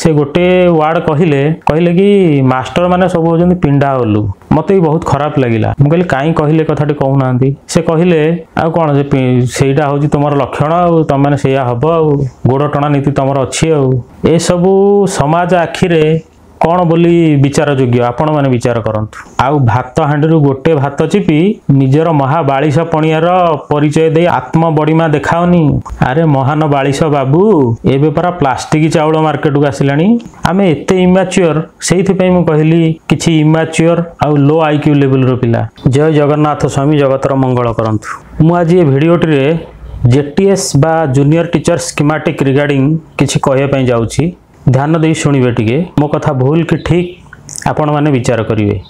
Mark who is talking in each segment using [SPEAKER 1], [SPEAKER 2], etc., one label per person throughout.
[SPEAKER 1] से गोटे वार्ड कहले कि मास्टर माने सब होजन पिंडा ओलू मत भी बहुत खराब लगिला मुझे कहीं कहले कथाटी कहूना से कहले आ कौन सेटा हूँ तुम लक्षण तुम मैंने से हम गोड़ टणा नीति तुम अच्छी ए सबू समाज आखिरे कौन बोली विचार योग्य आपण मैंने विचार करंतु आउ भात हांडी गोटे भात चिपी निजर महाबालिश पणियार परिचय दे आत्म बड़ीमा देखाओनी अरे महान बालिश बाबू एबे परा प्लास्टिक चाउल मार्केट को आसिलानी आमे एते इमैच्योर सेइथि पई मु कहली किछि इमैच्योर आउ लो आईक्यू लेवल रो पिला। जय जगन्नाथ स्वामी जगतर मंगल करंतु। मु आज ये भिडियोटी रे जेटीएस बा जूनियर टीचर स्कीमेटिक रिगार्डिंग किछि कहया पई जाउछि ध्यान दे शुणिबे टिके मो कथा भूल कि ठीक आपण माने विचार करिवे।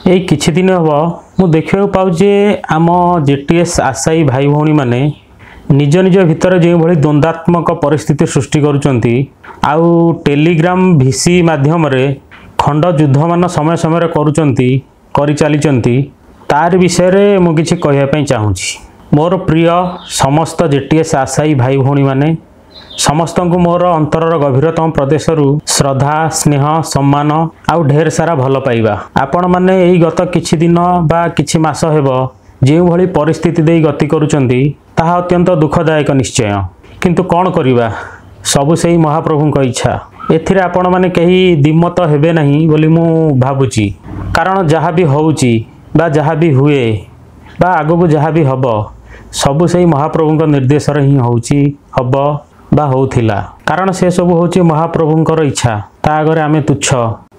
[SPEAKER 1] ए किछि दिन हबो मु देखियो पाउ जे आम जेटीएस आशायी भाई भौणी माने निज निज भितर जे भली द्वंद्वात्मक परिस्थिति सृष्टि करूचंती आउ टेलीग्राम भिसी माध्यम रे खंड युद्ध मान समय समय करूचंती करि चलीचंती तार विषय रे मु किछि कहया पई चाहूची। मोर प्रिय समस्त जेटीएस आशायी भाई भौणी माने समस्त को मोर अंतरर गभीरतम प्रदेश श्रद्धा स्नेह सम्मान आउ ढेर सारा भल पाइबा। आपण माने एई गत किछि दिन बा किछि मास हेबो जे भली परिस्थिति देई गति करूचंती ताहा अत्यंत दुखदायक निश्चय किंतु कोन करिबा सबु सेही महाप्रभुक इच्छा। एथिरे आपण माने कहीं दिमत हेबे नहीं बोली मु भाबुची कारण जहाँ भी होउची बा जहाँ भी हुए बा आगो को जहाँ भी हबो सबु सेही महाप्रभुक निर्देश रे ही होउची हबो बा होउथिला कारण से सब होउची महाप्रभुंकर इच्छा ता आगे आमे तुच्छ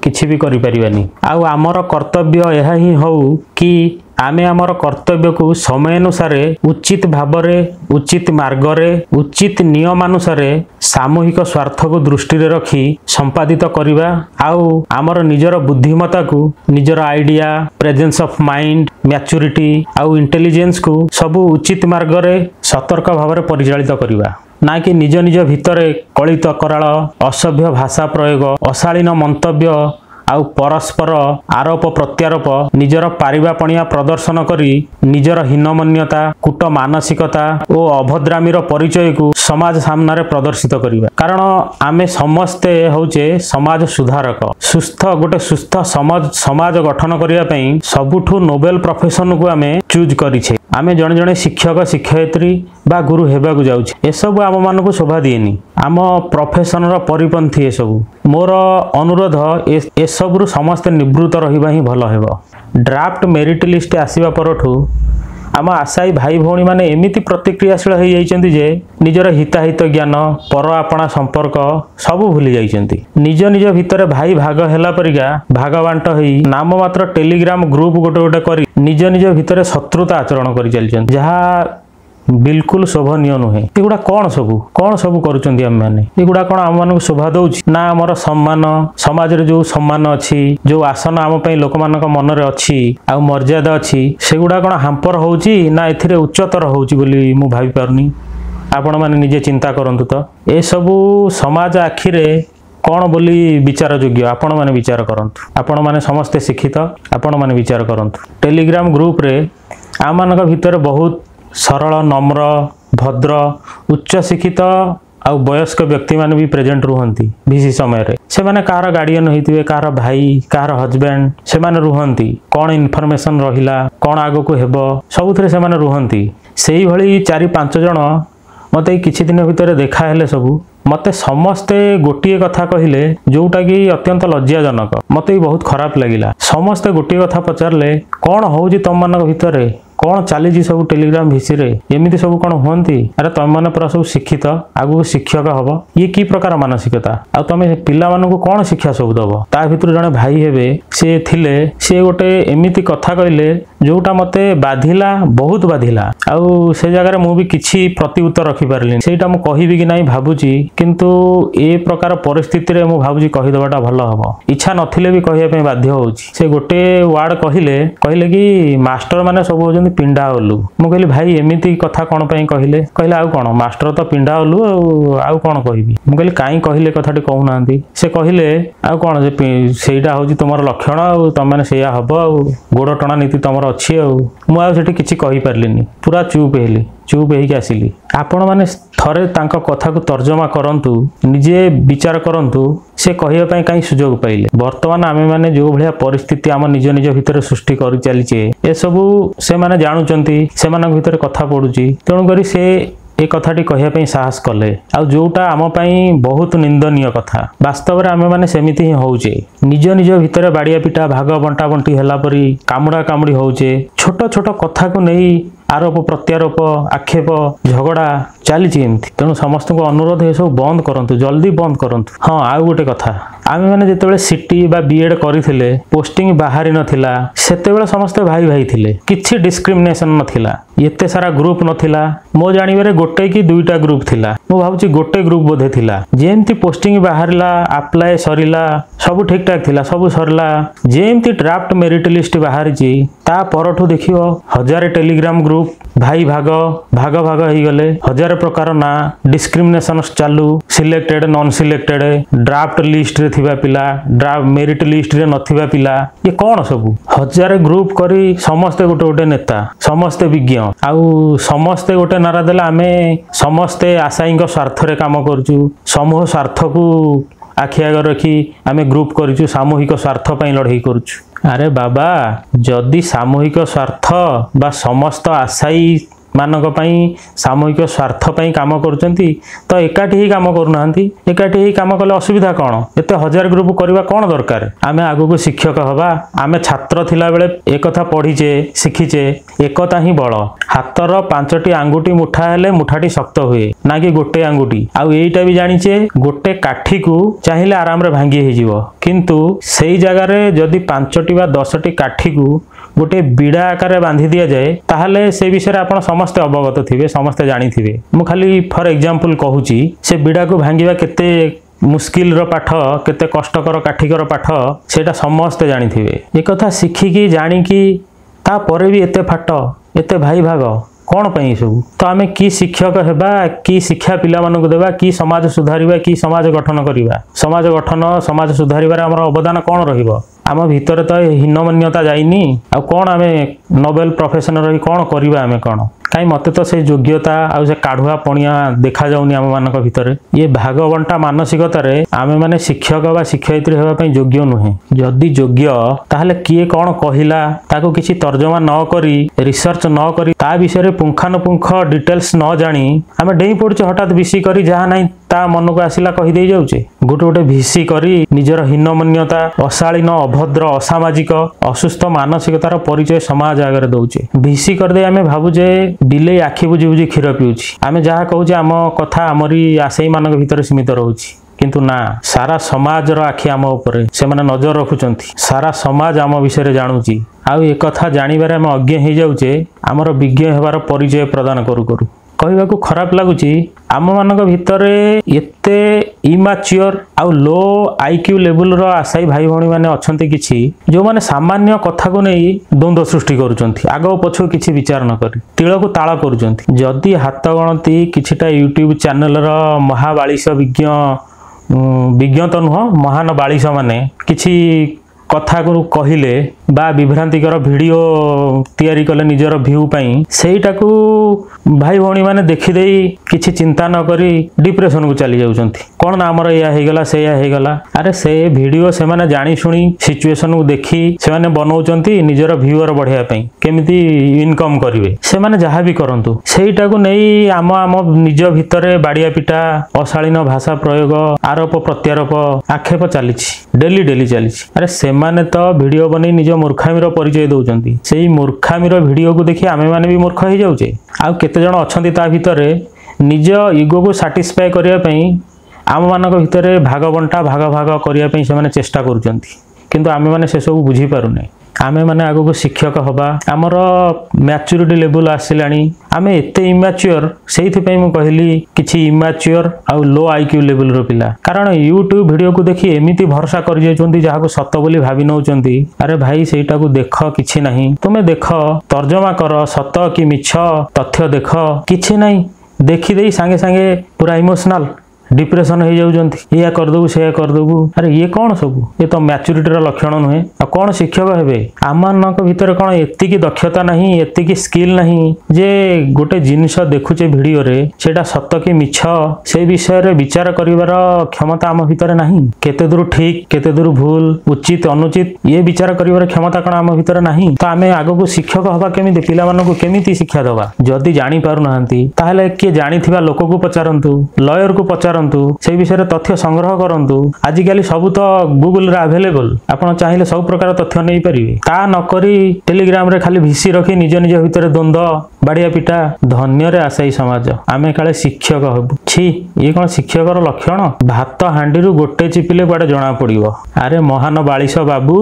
[SPEAKER 1] किछि भी करि परिबानी। आउ आमर कर्तव्य यह ही हो कि आमे आमर कर्तव्य को समय अनुसार उचित भावरे उचित मार्गरे उचित नियम अनुसार सामूहिक स्वार्थ को दृष्टि रे रखी संपादित करिबा आउ आमर निजर बुद्धिमता को निजर idea presence of mind maturity आउ इंटेलिजेंस को सबु उचित मार्गरे सतर्क भाव में परिचालित करिबा ना कि निज निज भितरे कलित कराल असभ्य भाषा प्रयोग अशालीन मंतव्य आउ परस्पर आरोप प्रत्यारोप निजर पारिबापणिया प्रदर्शन करी निजर हीनमन्यता कूट मानसिकता और अभद्रामीर परिचय को समाज सामने प्रदर्शित करिबा कारण आमे समस्ते होचे समाज सुधारक गोटे सुस्थ समाज गठन करिया पई सबुठु नोबेल प्रोफेशन को आमे चूज करिछे। आमे जणे जणे शिक्षक शिक्षयित्री बा गुरु हेबा को जाउछे ए सब आम मान को शोभा दिएनी आम प्रोफेशन रो परिपंथी ए सब मोर अनुरोध ए सबरु समस्त निवृत्त रहिबा ही भल हेबो। ड्राफ्ट मेरिट लिस्ट आसीबा परठू आम आशायी भाई भौणी माने एमिति प्रतिक्रियाशील हो जाइछन्ति जे निजर हिताहित ज्ञान पर आपणा संपर्क सबु भूली जाइछन्ति निज निज भितर भाई भाग हेला परिका भाग बांट होई नाम मात्र टेलीग्राम ग्रुप गोटे गोटे करी निज निज भितर शत्रुता आचरण करि चलछन्ति जहा बिल्कुल शोभनीय नुहे। एगुड़ा कौन सबू करुचंदी आम माने एगुड़ा कौन आम मानक शोभा दउछि ना हमर सम्मान समाज रे जो सम्मान अछि जो आसन आम पई लोक मानक मन रे अछि आ मर्यादा अछि सेगुड़ा कौन हाम्पर होउछि ना एथिरे उच्चतर होउछि बोली मु भाबी पारुनी। आपण माने निजे चिंता करंतु तो ए सबू समाज आखिरे कौन बोली विचार योग्य आपण माने विचार करंतु। आपण माने समस्त शिक्षित आपण माने विचार करंतु। टेलीग्राम ग्रुप रे आम मानक भितर बहुत सरल नम्र भद्र उच्च शिक्षित आउ वयस्क व्यक्ति माने भी प्रेजेंट रुहंती भिसी समय रे से माने कार गार्डियन होइतिबे कार भाई कार हस्बैंड से माने रुहंती कौन इन्फॉर्मेशन रहिला कौन आगो को हेबो सबुथरे से माने रुहंती सेही भली 4-5 जण मते किछि दिन भितर देखा हेले सबु मते समस्ते गोटिए कथा कहिले जोटा कि अत्यंत लज्जाजनक मते बहुत खराब लगिला। समस्ते गोटिए कथा पचारले कौन होउजी तम मानक भितरे कौन चली सब टेलीग्राम भिसी रे एमती सब कौन हुंती अरे तुम मैंने पूरा सब शिक्षित आगु शिक्षक हम ये कि प्रकार मानसिकता आ तुम पिला मानक कौन शिक्षा सब दब ता भितर जड़े भाई हेबे सी थिले सी गोटे एमती कथा कहले जोटा मते बाधिला बहुत बाधिला आउ से जगह मु भी किछि प्रति उत्तर रखि पारलिन सेटा मु कहिबि कि नाही भाबुची किंतु ए प्रकार परिस्थिति रे मु भाबुची कहि दबाटा भलो हबो इच्छा नथिले भी कहिया पे बाध्य होउची। से गोटे वर्ड कहले कि मास्टर माने सब होजन ପିଣ୍ଡା ଓଲୁ। ମୁଁ କହିଲି ଭାଇ ଏମିତି କଥା କ'ଣ ପାଇଁ କହିଲେ? କହିଲେ ଆଉ କ'ଣ ମାଷ୍ଟର ତ ପିଣ୍ଡା ଓଲୁ ଆଉ କ'ଣ କହିବି। ମୁଁ କହିଲି କାହିଁ କହିଲେ କଥାଟି କହୁନାହାନ୍ତି। ସେ କହିଲେ ଆଉ କ'ଣ ସେଇଟା ହେଉଛି ତୁମର ଲକ୍ଷଣ ଆଉ ତମେମାନେ ସେଇଆ ହବ ଆଉ ଗୋଡ଼ ଟଣା ନୀତି ତମର ଅଛି ଆଉ। ମୁଁ ଆଉ ସେଠି କିଛି କହିପାରିଲିନି, ପୁରା ଚୁପ୍ ହେଲି, ଚୁପ୍ ହେଇକି ଆସିଲି। ଆପଣମାନେ ଥରେ ତାଙ୍କ କଥାକୁ ତର୍ଜମା କରନ୍ତୁ, ନିଜେ ବିଚାର କରନ୍ତୁ ସେ କହିବା ପାଇଁ କାହିଁ ସୁଯୋଗ ପାଇଲେ। ବର୍ତ୍ତମାନ ଆମେମାନେ ଯେଉଁ ଭଳିଆ ପରିସ୍ଥିତି ଆମ ନିଜ ନିଜ ଭିତରେ ସୃଷ୍ଟି କରି ଚାଲିଛେ ଏସବୁ ସେମାନେ ଜାଣୁଛନ୍ତି, ସେମାନଙ୍କ ଭିତରେ କଥା ପଡ଼ୁଛି, ତେଣୁକରି ସେ ଏ କଥାଟି କହିବା ପାଇଁ ସାହସ କଲେ। ଆଉ ଯେଉଁଟା ଆମ ପାଇଁ ବହୁତ ନିନ୍ଦନୀୟ କଥା, ବାସ୍ତବରେ ଆମେମାନେ ସେମିତି ହିଁ ହଉଛେ। ନିଜ ନିଜ ଭିତରେ ବାଡ଼ିଆ ପିଟା ଭାଗ ବଣ୍ଟା ବଣ୍ଟି ହେଲା ପରି କାମୁଡ଼ା କାମୁଡ଼ି ହଉଛେ। ଛୋଟ ଛୋଟ କଥାକୁ ନେଇ ଆରୋପ ପ୍ରତ୍ୟାରୋପ ଆକ୍ଷେପ ଝଗଡ଼ା ଚାଲିଛି ଏମିତି। ତେଣୁ ସମସ୍ତଙ୍କୁ ଅନୁରୋଧ ଏସବୁ ବନ୍ଦ କରନ୍ତୁ, ଜଲ୍ଦି ବନ୍ଦ କରନ୍ତୁ। ହଁ ଆଉ ଗୋଟେ କଥା, ଆମେମାନେ ଯେତେବେଳେ ସିଟି ବା ବିଏଡ୍ କରିଥିଲେ ପୋଷ୍ଟିଂ ବାହାରି ନଥିଲା ସେତେବେଳେ ସମସ୍ତେ ଭାଇ ଭାଇ ଥିଲେ, କିଛି ଡିସ୍କ୍ରିମିନେସନ୍ ନଥିଲା, ଏତେ ସାରା ଗ୍ରୁପ୍ ନଥିଲା। ମୋ ଜାଣିବାରେ ଗୋଟେ କି ଦୁଇଟା ଗ୍ରୁପ୍ ଥିଲା, ମୁଁ ଭାବୁଛି ଗୋଟେ ଗ୍ରୁପ୍ ବୋଧେ ଥିଲା। ଯେମିତି ପୋଷ୍ଟିଂ ବାହାରିଲା ଆପ୍ଲାଏ ସରିଲା ସବୁ ଠିକ୍ ଠାକ୍ ଥିଲା, ସବୁ ସରିଲା, ଯେମିତି ଡ୍ରାଫ୍ଟ ମେରିଟ୍ ଲିଷ୍ଟ ବାହାରିଛି ତା ପରଠୁ ଦେଖିବ ହଜାରେ ଟେଲିଗ୍ରାମ ଗ୍ରୁପ୍, ଭାଇ ଭାଗ ଭାଗ ଭାଗ ହେଇଗଲେ, ହଜାର ପ୍ରକାର ନାଁ, ଡିସ୍କ୍ରିମିନେସନ୍ ଚାଲୁ, ସିଲେକ୍ଟେଡ୍ ନନ୍ ସିଲେକ୍ଟେଡ୍, ଡ୍ରାଫ୍ଟ ଲିଷ୍ଟରେ ଥିବା ପିଲା, ମେରିଟ୍ ଲିଷ୍ଟରେ ନଥିବା ପିଲା, ଇଏ କ'ଣ ସବୁ ହଜାରେ ଗ୍ରୁପ୍ କରି ସମସ୍ତେ ଗୋଟେ ଗୋଟେ ନେତା, ସମସ୍ତେ ବିଜ୍ଞ, ଆଉ ସମସ୍ତେ ଗୋଟେ ନାରା ଦେଲେ ଆମେ ସମସ୍ତେ ଆଶାୟୀଙ୍କ ସ୍ୱାର୍ଥରେ କାମ କରୁଛୁ, ସମୂହ ସ୍ୱାର୍ଥକୁ ଆଖି ଆଗରେ ରଖି ଆମେ ଗ୍ରୁପ୍ କରିଛୁ, ସାମୂହିକ ସ୍ୱାର୍ଥ ପାଇଁ ଲଢ଼େଇ କରୁଛୁ। ଆରେ ବାବା, ଯଦି ସାମୂହିକ ସ୍ୱାର୍ଥ ବା ସମସ୍ତ ଆଶାୟୀ ମାନଙ୍କ ପାଇଁ ସାମୂହିକ ସ୍ୱାର୍ଥ ପାଇଁ କାମ କରୁଛନ୍ତି ତ ଏକାଠି ହିଁ କାମ କରୁନାହାନ୍ତି। ଏକାଠି ହିଁ କାମ କଲେ ଅସୁବିଧା କ'ଣ? ଏତେ ହଜାର ଗ୍ରୁପ କରିବା କ'ଣ ଦରକାର? ଆମେ ଆଗକୁ ଶିକ୍ଷକ ହେବା, ଆମେ ଛାତ୍ର ଥିଲାବେଳେ ଏକଥା ପଢ଼ିଛେ ଶିଖିଛେ, ଏକତା ହିଁ ବଳ। ହାତର 5ଟି ଆଙ୍ଗୁଠି ମୁଠା ହେଲେ ମୁଠାଟି ଶକ୍ତ ହୁଏ, ନା କି ଗୋଟେ ଆଙ୍ଗୁଠି। ଆଉ ଏଇଟା ବି ଜାଣିଛେ ଗୋଟେ କାଠିକୁ ଚାହିଁଲେ ଆରାମରେ ଭାଙ୍ଗି ହେଇଯିବ, କିନ୍ତୁ ସେଇ ଜାଗାରେ ଯଦି 5ଟି ବା 10ଟି କାଠିକୁ गोटे बिड़ा आकार बांधी दि जाए ताहले से विषय आप समस्ते अवगत थे, समस्ते जानी। मु खाली फॉर एग्जांपल कहूची से बिड़ा को भांगिबा केते मुस्किल रो पाठ, केते कष्टकर काठिकर पाठ सेटा समस्ते जानी थे। एक कथा शिखिकी जानिकी ता परे भी एते फाट एते भाई भाग कौन पाई सब? तो आमे की शिक्षक हेबा, की शिक्षा पिला मानक देबा, की समाज सुधारिबा, की समाज गठन करिबा? समाज गठन समाज सुधारिबार हमर अवदान कौन रहिबो? आम भितर तो हीनमान्यता जाइनी, आ कौन आमे नोबेल प्रोफेशन रही कौन करिबा? आमे कौन कहीं मत तो से योग्यता आउ से काढ़ुआ पणिया देखा जाउनी आम मानक भितर। ये भागबंटा मानसिकतार आमे माने शिक्षक बा शिक्षयित्री हेबा पई योग्य नुहे। जदि योग्य ताहले किए कौन कहिला ताको किछि तर्जमा न करी रिसर्च न करी ता विषय पुंखानुपुंख डिटेल्स न जानी आमे डेई पड़छे हठात विसी करी जहा नहीं ता मन को आसिला कहि दे जाउछे। गोटे गोटे भिसी करी निजर हीनमान्यता, अशालीन, अभद्र, असामाजिक, असुस्थ मानसिकतार परिचय समाज आगे दौचे। भिसी करदे आमे भाबुजे बिले आखि बुझी बुझी क्षीर पिउछि। आमे जहा कहूचे आम कथा आमरी आशय मानक भितर सीमित रहउछि, किंतु ना, सारा समाज रो आखि आम उपरे सेमाने नजर रखुचंती। सारा समाज आम विषय जानुची। आउ एक कथा जानिबारे आम अज्ञ हो जाउचे, आमर विज्ञ हेबार परिचय प्रदान करू करू। कहवाकू खराब लगुच आम मान भितर एते इमाच्योर आउ लो आईक्यू लेवल रो आशायी भाई भौणी माने अछंती किछि जो माने सामान्य कथा को नहीं द्वंद्व सृष्टि करुचंती, आग पछ किछि विचार न करी तिल को ताला करुचंती। जदि हाथ गणती किछिटा यूट्यूब चैनल रो महाबालिश विज्ञ तो नुह महान बालिश माने किछि कथा को कहिले बा विभ्रांतिकर वीडियो तैयारी कले निजर व्यू पाई सेटाकू भाई भौणी माने देखि देई किछि चिंता न करी डिप्रेशन को चली जाउछंती। कोन ना हमर या हेगला से या हेगला, अरे से वीडियो से माने जानी सुनी सिचुएशन को देखी से माने बनाउछंती निजर व्यूअर बढ़िया पई केमिति इनकम करिवे। से माने जहा भी करंतु सेटाकू नेई आम निज भितरे बाड़िया पिटा, अशालीन भाषा प्रयोग, आरोप प्रत्यारोप, आक्षेप चलीछि, डेली डेली चलीछि। अरे से माने तो वीडियो बनै निज मूर्खामीर परिचय दौरान से मूर्खामीर भिडियो को देखी आमे माने भी मूर्ख हो जाऊे। आउ केते जण अछंती ता भितरे निज इगो को साटिस्फाई करिया पई आम मानक भितरे भाग बंटा भाग भाग करिया पई से माने चेष्टा करूचंती, किंतु आमे माने से सब बुझी पारुने। आमे माने आगो को शिक्षक हबा आमर मैच्योरिटी लेवल आसिलानी आमे एते इमैच्योर सेइथि मु कहली किछि इमैच्योर आ लो आईक्यू लेवल रो पिला कारण यूट्यूब वीडियो को देखि एमिति भरोसा कर जायछन्ती जहा को सत्य बोली भाबी नउचन्ती अरे भाई सेटा को देख किछि नाही तुमे देख तर्जमा कर सत्य कि मिछ तथ्य देख किछि नाही देखि देई संगे संगे पूरा इमोशनल डिप्रेशन हो जाउजंती या करदेबू से करदेबू अरे ये कौन सब ये तो मैच्योरिटी लक्षण नुहे आ कौन शिक्षक हेबे आमानक भितर कौन एतिकी दक्षता नहीं एतिकी स्किल नहीं जे गोटे जिनिस देखुचे वीडियो रे सेटा सत्य कि मिछ से विषय रे विचार करिवार क्षमता आम भितर नहीं केते दूर ठीक केते दूर भूल उचित अनुचित ये विचार करिवार क्षमता कौन आम भितर नहीं तो आमे आगो शिक्षक हवा केमिति पिला मानकु केमिति शिक्षा दवा जदि जानि पारु नाहंती ताहले के जानिथिबा लोक को पचारंतु लॉयर को पचारंतु से विषय तथ्य संग्रह करंतु आजिकली सब तो गूगल रे अवेलेबल आपण चाहिए सब प्रकार तथ्य नहीं परिवे ता नकरी टेलीग्राम रे खाली भिसी रखी निज निज भितर द्वंद्व बाड़िया पिटा धन्य रे आसाई समाज आमे काले शिक्षक हबु छी ये कोन शिक्षकर लक्षण भात हांडी रु गोटे चिपिले बाडे जणा पड़िबो अरे महान बालिश बाबू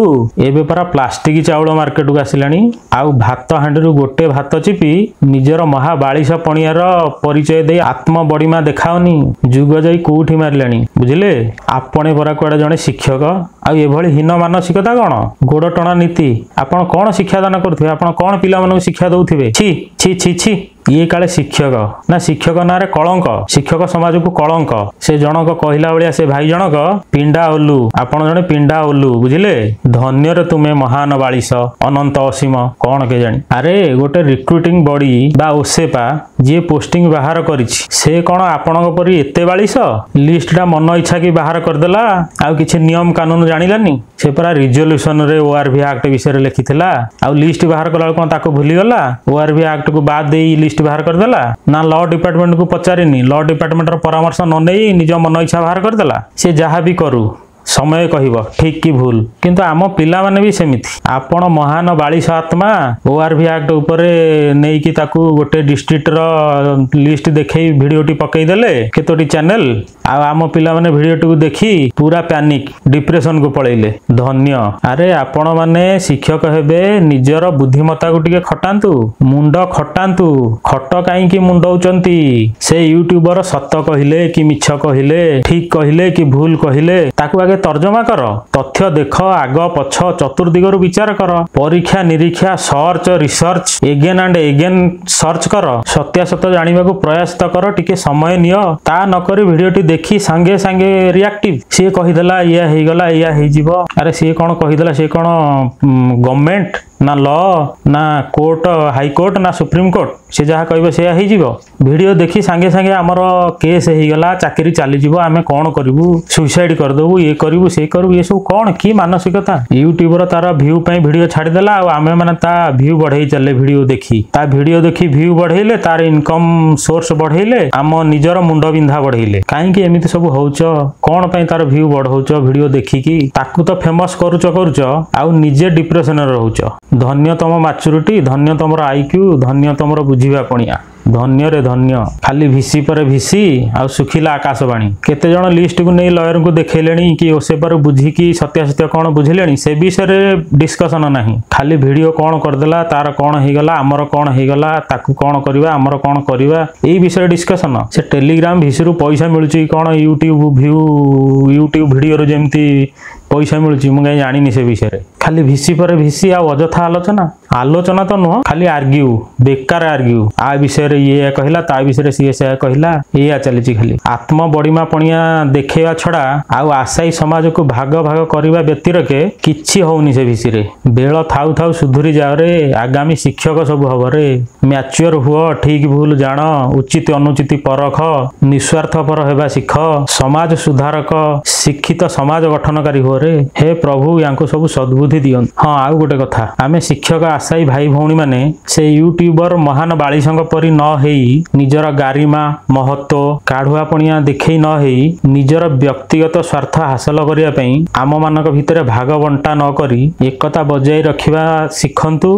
[SPEAKER 1] एबे परा प्लास्टिक चाउल मार्केट को आसिलानी आउ भात हांडी रु गोटे भात चिपी निजर महा बालिश पणियार परिचय दे आत्म बड़ीमा देखाओनी जुग जाई कोठी मारलानी बुझिले आपणे परा कुआडे जणे शिक्षक आ एभली हीन मानसिकता कोन गोड़ टणा नीति आपण कोन शिक्षा दान करथिबे आपण कोन पिला मानक शिक्षा दउथिबे छी छी छी छी ये काले शिक्षक ना शिक्षक ना रे कलंक शिक्षक समाज को कलंक से जनक कहला बलिया से भाई जनक पिंडा ओलू आपण जने पिंडा ओलू बुझिले धन्य रे तुमे महान बालिश अनंत असीम कोन के जानी अरे गोटे रिक्रूटिंग बॉडी बा ओसेपा जे पोस्टिंग बाहर करिछि से कोन आपणक परि एते बालिश लिस्टटा मन इच्छा की बाहर कर देला आ किछि नियम कानून जानिलानी से परा रिजोल्यूशन रे ओआरबी एक्ट विषय रे लिखिथिला आ लिस्ट बाहर कला कोन ताको भूली गला ओआरबी एक्ट को बाद देई लिस्ट बाहर कर देला ना लॉ डिपार्टमेंट को पचारिनी लॉ डिपार्टमेंट रो परामर्श न नै निज मन इच्छा बाहर कर देला से जहा भी करू समय कहब ठीक कि भूल किंतु आम पिला माने भी सेमिति आपण महान बालिश आत्मा ओआरबी एक्ट ऊपर नै कि ताकू गोटे डिस्ट्रिक्ट रो लिस्ट देखै वीडियोटी पकई देले केतोटी चैनल आ आम पिला माने वीडियोटी को देखी पूरा पैनिक डिप्रेशन को पळैले धन्य अरे आपण माने शिक्षक हेबे निजर बुद्धिमत्ता को टिके खटांतु मुंड खटांतु खट काई कि मुंडौचंती से यूट्यूबर सत्य कहिले कि मिछ कहिले ठीक कहिले कि भूल कहिले ताकू आगे तर्जमा कर तथ्य देख आग पछ चतुर्दिगरु विचार कर परीक्षा निरीक्षा search research again and again search कर सत्यासत्य जानिबा को प्रयास कर टिके समय नियो ता नकरी वीडियोटी देखी संगे संगे रिएक्टिव से कहिदला या हे गला या हे जीवो अरे से कोन कहिदला से कोन गवर्नमेंट ना लॉ ना कोर्ट हाई कोर्ट ना सुप्रीम कोर्ट से जहाँ कह से वीडियो देखी सांगे सांगे आमर केस हो गला चाकरी चली जीवो आमे कौन करू सुइसाइड करदेबू ये करू से करू ये सब कौन की मानसिकता यूट्यूबर तार व्यू पे वीडियो छाड़देला आमे माने ता व्यू बढ़े चले वीडियो देखी व्यू बढ़ेले तार इनकम सोर्स बढ़ेले आम निजर मुंड बिंधा बढ़ेले कहीं एमती सब होउच कौन पे तार व्यू बढ़ौच वीडियो देखिकी ताकू तो फेमस करुच आउ निजे डिप्रेशन रहुच धन्य तम मैच्योरिटी धन्य तमर आईक्यू धन्य तमर बुझीबा पणिया धन्य रे धन्य खाली भिसी पर भिसी आ सुखिला आकाशवाणी केते जण लिस्ट को नै लॉयर को देखैलेनी कि ओसे पर बुझी कि सत्यासत्य कोन बुझिलेनी से विषय रे डिस्कशन नाही खाली वीडियो कोन कर देला तार कोन हे गला हमर कोन हे गला ताकू कोन करबा हमर कोन करबा एई विषय डिस्कशन से टेलीग्राम भिसरु पैसा मिलुची कोन यूट्यूब यूट्यूब वीडियो रो जेमती पैसा मिलुची मु जानिनी से विषय रे खाली भिसी पर भिसी आ अजथा आलोचना तो नुह खाली आर्ग्यू बेकार आर्ग्यू आ विषय रे ये कहला ता विषय सी से कहला ये चली खाली आत्म बड़ीमा पणिया देखेवा छड़ा आउ आशाई समाज को भाग भाग करवा व्यक्तिर के किछि होउनी से विषय रे बेल थाउ थाउ सुधुरी जाओ रे आगामी शिक्षक सब हब रे मैच्योर हुआ ठीक भूल जान उचित अनुचित परख निस्वार्थपर हेबा शिख समाज सुधारक शिक्षित समाज गठनकारी हो रे हे प्रभु यांको सब सद्बुद्धि दियन हाँ आउ गोटे कथा आमे शिक्षक आशाई भाई भौणी माने से यूट्यूबर महान बालिशंग परी न हेई निजर गारिमा महत्व काढुआ पणिया देखै न हेई निजर व्यक्तिगत स्वार्थ हासिल करिया पई आम मानक भितरे भाग बंटा न करी एकता बजाई रखिबा सिखंतु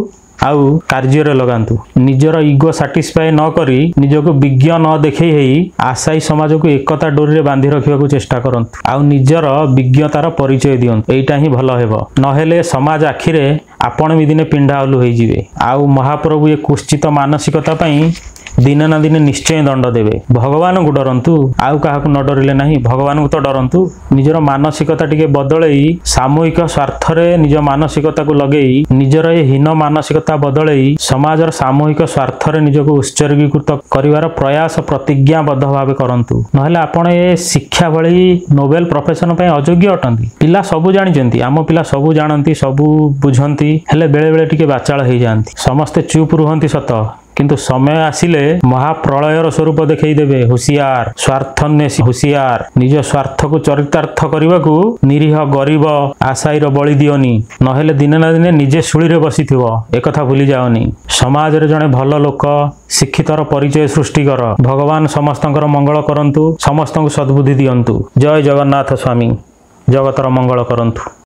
[SPEAKER 1] आउ कार्य रे लगांतु निजर ईगो सैटिस्फाई न करी निजको विज्ञ न देखै हेई आशाई समाज को एकता डोरी रे बांधी रखिबा को चेष्टा करंतु आउ निजर विज्ञतार परिचय दियंतु एटा ही भलो हेबो न हेले समाज आखिरे आपण भी दिने पिंडा ओलु होइजिवे। आउ महाप्रभु ये कुश्चित मानसिकता पई दिने ना दिने निश्चय दंड देवे। भगवान को डरंतु, आउ काहाकु न डरिले नाही, भगवान को तो डरंतु। निजर मानसिकता टिके बदलई सामूहिक स्वार्थ रे निज मानसिकता को लगेई निजर ए हीन मानसिकता बदलई समाजर सामूहिक स्वार्थ रे निजको उत्सर्गीकृत करिवार प्रयास प्रतिज्ञाबद्ध भावे करंतु। नहले आपण ए शिक्षा भली नोबेल प्रोफेशन पय अयोग्य अटंती। पिला सबु जानिचंती, आम पिला सबु जानंती, सबु बुझंती, हेले बेले बेले टिके बाचाळ हेई जानती। समस्ते चुप रुहंती सत, किंतु समय आसिले महाप्रलयर स्वरूप देखई देवे। हुशियार, स्वार्थन्वेषी हुशियार, निज स्वार्थ को चरितार्थ करने निरीह गरीब आशाईर बलि दियोनी, नहेले दिने ना दिने निजे शुली बसीथिव, एकथा भूली जाओनी। समाज रे जने भल लोक शिक्षितर परिचय सृष्टि कर। भगवान समस्तंकर मंगल करंतु, समस्तंकु सद्बुद्धि दियंतु। जय जगन्नाथ स्वामी, जगतर मंगल करंतु।